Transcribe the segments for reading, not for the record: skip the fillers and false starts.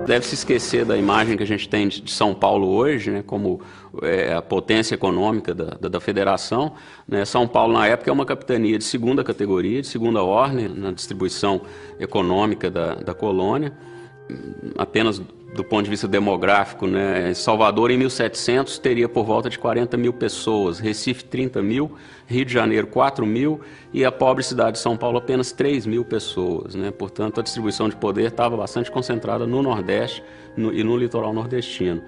Deve se esquecer da imagem que a gente tem de São Paulo hoje, né, como a potência econômica da federação. Né? São Paulo, na época, é uma capitania de segunda categoria, de segunda ordem na distribuição econômica da colônia. Apenas do ponto de vista demográfico, né? Salvador, em 1700, teria por volta de 40 mil pessoas, Recife, 30 mil, Rio de Janeiro, 4 mil, e a pobre cidade de São Paulo, apenas 3 mil pessoas. Né? Portanto, a distribuição de poder estava bastante concentrada no Nordeste e no litoral nordestino.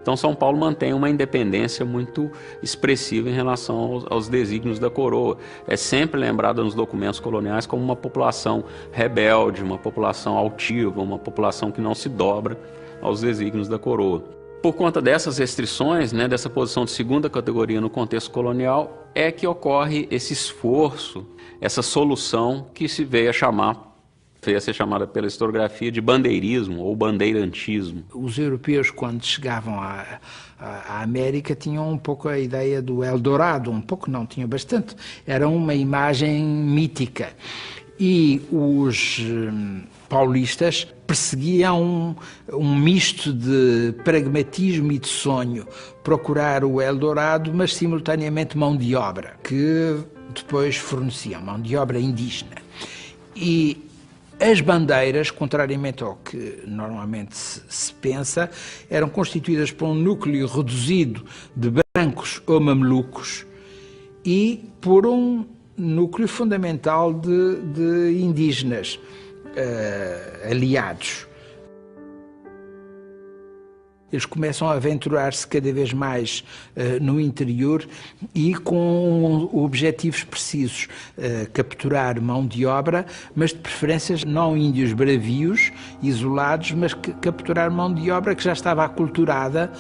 Então, São Paulo mantém uma independência muito expressiva em relação aos desígnios da coroa. É sempre lembrada nos documentos coloniais como uma população rebelde, uma população altiva, uma população que não se dobra aos desígnios da coroa. Por conta dessas restrições, né, dessa posição de segunda categoria no contexto colonial, é que ocorre esse esforço, essa solução que se veio a ser chamada pela historiografia de bandeirismo ou bandeirantismo. Os europeus, quando chegavam à América, tinham um pouco a ideia do Eldorado, um pouco não, tinham bastante. Era uma imagem mítica. E os paulistas perseguiam um misto de pragmatismo e de sonho, procurar o Eldorado, mas simultaneamente mão de obra, que depois forneciam, mão de obra indígena. E as bandeiras, contrariamente ao que normalmente se pensa, eram constituídas por um núcleo reduzido de brancos ou mamelucos e por um núcleo fundamental de indígenas aliados. Eles começam a aventurar-se cada vez mais no interior e com objetivos precisos. Capturar mão de obra, mas de preferência não índios bravios, isolados, mas capturar mão de obra que já estava aculturada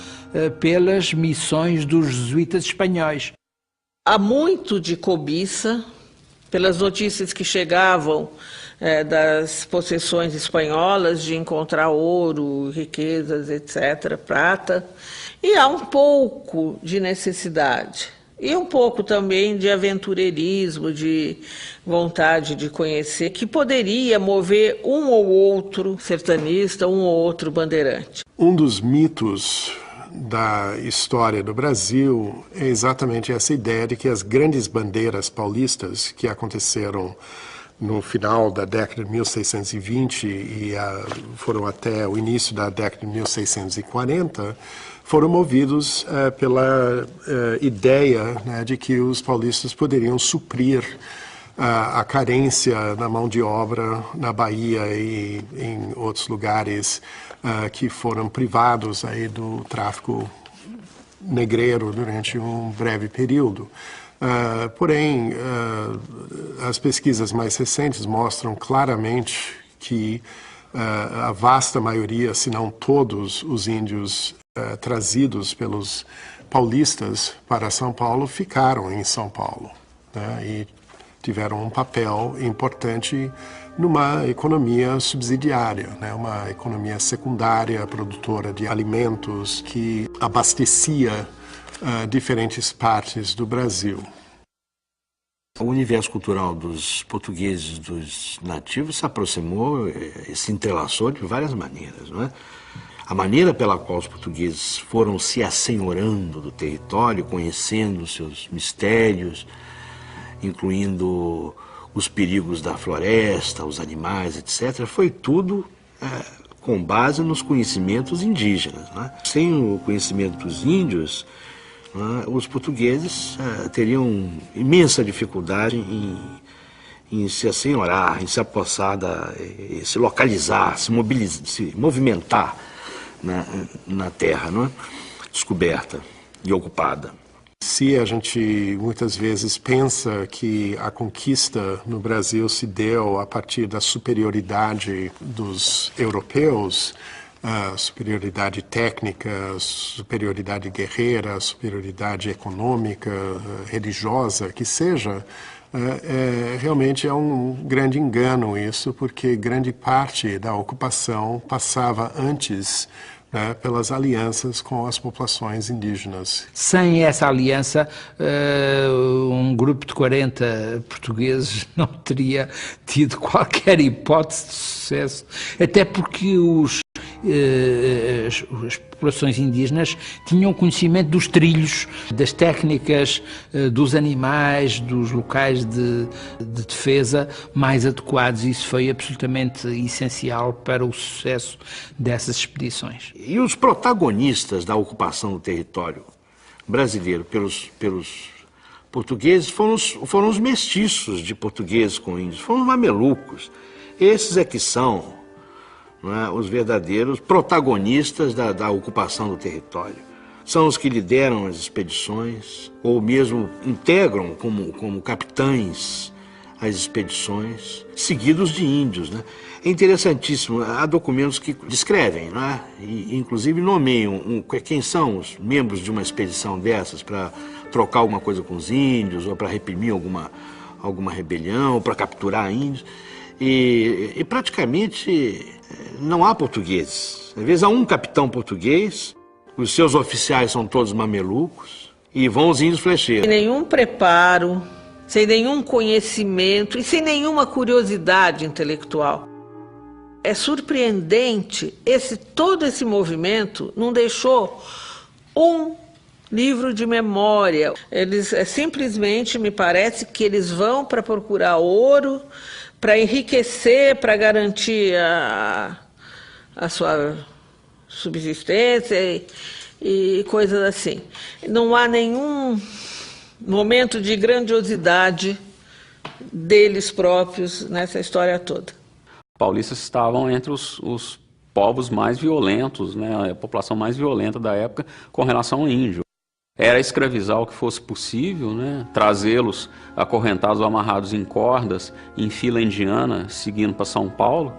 pelas missões dos jesuítas espanhóis. Há muito de cobiça, pelas notícias que chegavam das possessões espanholas, de encontrar ouro, riquezas, etc., prata. E há um pouco de necessidade. E um pouco também de aventureirismo, de vontade de conhecer, que poderia mover um ou outro sertanista, um ou outro bandeirante. Um dos mitos da história do Brasil é exatamente essa ideia de que as grandes bandeiras paulistas que aconteceram no final da década de 1620 e foram até o início da década de 1640, foram movidos pela ideia, né, de que os paulistas poderiam suprir a carência na mão de obra na Bahia e em outros lugares que foram privados aí do tráfico negreiro durante um breve período. Porém, as pesquisas mais recentes mostram claramente que a vasta maioria, se não todos os índios trazidos pelos paulistas para São Paulo ficaram em São Paulo, né, e tiveram um papel importante numa economia subsidiária, né, uma economia secundária, produtora de alimentos que abastecia diferentes partes do Brasil. O universo cultural dos portugueses, dos nativos, se aproximou, se entrelaçou de várias maneiras, não é? A maneira pela qual os portugueses foram se assenhorando do território, conhecendo seus mistérios, incluindo os perigos da floresta, os animais, etc., foi tudo com base nos conhecimentos indígenas, não é? Sem o conhecimento dos índios, os portugueses teriam imensa dificuldade em se assenhorar, em se apossar, se localizar, se movimentar na terra, não é? Descoberta e ocupada. Se a gente muitas vezes pensa que a conquista no Brasil se deu a partir da superioridade dos europeus, superioridade técnica, superioridade guerreira, superioridade econômica, religiosa, que seja, realmente é um grande engano isso, porque grande parte da ocupação passava antes né, pelas alianças com as populações indígenas. Sem essa aliança, um grupo de 40 portugueses não teria tido qualquer hipótese de sucesso, até porque as populações indígenas tinham conhecimento dos trilhos, das técnicas, dos animais, dos locais de defesa mais adequados. Isso foi absolutamente essencial para o sucesso dessas expedições. E os protagonistas da ocupação do território brasileiro pelos portugueses foram os mestiços de portugueses com índios, foram os mamelucos. Esses é que são, não é, os verdadeiros protagonistas da ocupação do território. São os que lideram as expedições, ou mesmo integram como capitães as expedições, seguidos de índios, né? É interessantíssimo, há documentos que descrevem, não é? E inclusive nomeiam quem são os membros de uma expedição dessas para trocar alguma coisa com os índios, ou para reprimir alguma rebelião, ou para capturar índios. E praticamente não há portugueses. Às vezes há um capitão português, os seus oficiais são todos mamelucos, e vão os índios flecheiros. Sem nenhum preparo, sem nenhum conhecimento e sem nenhuma curiosidade intelectual. É surpreendente, todo esse movimento não deixou um livro de memória. Eles simplesmente, me parece que eles vão para procurar ouro, para enriquecer, para garantir a sua subsistência e coisas assim. Não há nenhum momento de grandiosidade deles próprios nessa história toda. Paulistas estavam entre os povos mais violentos, né, a população mais violenta da época com relação ao índio. Era escravizar o que fosse possível, né, trazê-los acorrentados ou amarrados em cordas, em fila indiana, seguindo para São Paulo,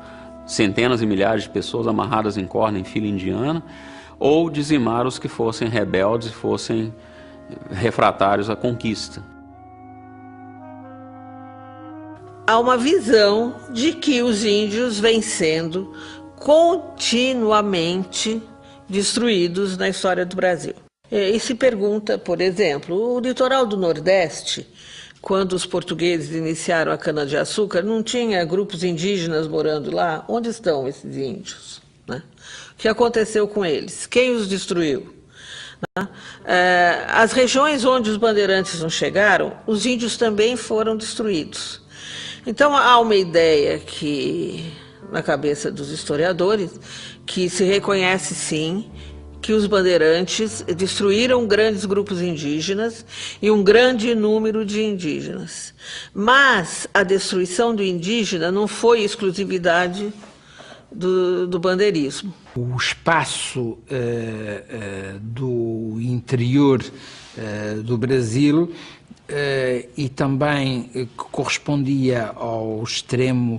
centenas e milhares de pessoas amarradas em corda em fila indiana, ou dizimar os que fossem rebeldes e fossem refratários à conquista. Há uma visão de que os índios vêm sendo continuamente destruídos na história do Brasil. E se pergunta, por exemplo, o litoral do Nordeste, quando os portugueses iniciaram a cana-de-açúcar, não tinha grupos indígenas morando lá? Onde estão esses índios, né? O que aconteceu com eles? Quem os destruiu? As regiões onde os bandeirantes não chegaram, os índios também foram destruídos. Então há uma ideia que, na cabeça dos historiadores, que se reconhece sim que os bandeirantes destruíram grandes grupos indígenas e um grande número de indígenas. Mas a destruição do indígena não foi exclusividade do bandeirismo. O espaço do interior do Brasil e também que correspondia ao extremo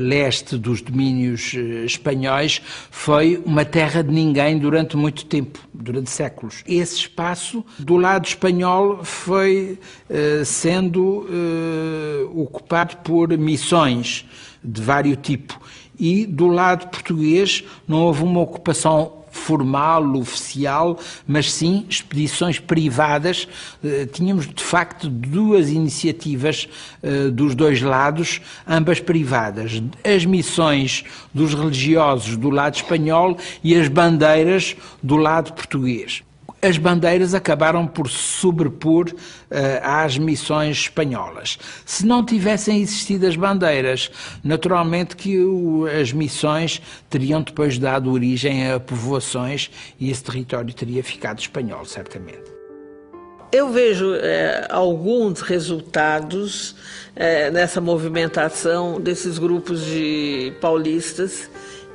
leste dos domínios espanhóis, foi uma terra de ninguém durante muito tempo, durante séculos. Esse espaço, do lado espanhol, foi sendo ocupado por missões de vários tipos, e do lado português não houve uma ocupação formal, oficial, mas sim expedições privadas. Tínhamos, de facto, duas iniciativas dos dois lados, ambas privadas. As missões dos religiosos do lado espanhol e as bandeiras do lado português. As bandeiras acabaram por se sobrepor às missões espanholas. Se não tivessem existido as bandeiras, naturalmente que as missões teriam depois dado origem a povoações e esse território teria ficado espanhol, certamente. Eu vejo alguns resultados nessa movimentação desses grupos de paulistas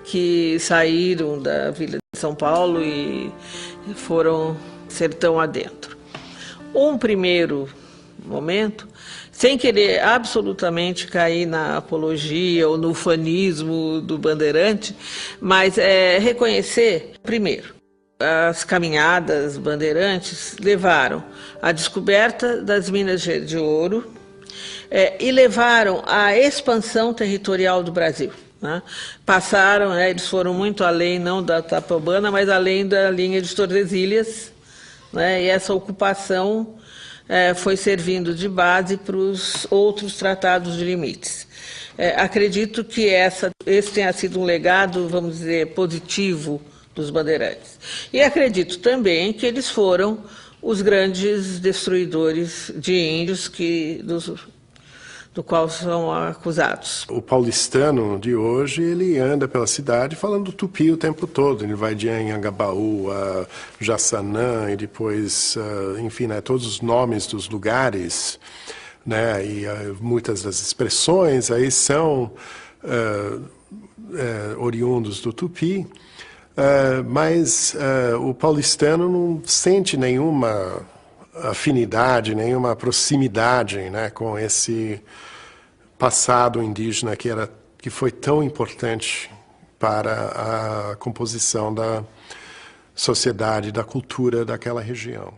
que saíram da Vila de São Paulo e foram sertão adentro. Um primeiro momento, sem querer absolutamente cair na apologia ou no ufanismo do bandeirante, mas reconhecer, primeiro, as caminhadas bandeirantes levaram à descoberta das minas de ouro e levaram à expansão territorial do Brasil. né? Passaram, né, eles foram muito além, não da Taprobana, mas além da linha de Tordesilhas, né? E essa ocupação foi servindo de base para os outros tratados de limites. Acredito que esse tenha sido um legado, vamos dizer, positivo dos bandeirantes. E acredito também que eles foram os grandes destruidores de índios do qual são acusados. O paulistano de hoje, ele anda pela cidade falando tupi o tempo todo. Ele vai de Anhangabaú a Jaçanã e depois, enfim, né, todos os nomes dos lugares, né, e muitas das expressões aí são oriundos do tupi, mas o paulistano não sente nenhuma afinidade, nenhuma proximidade, né, com esse passado indígena que foi tão importante para a composição da sociedade, da cultura daquela região.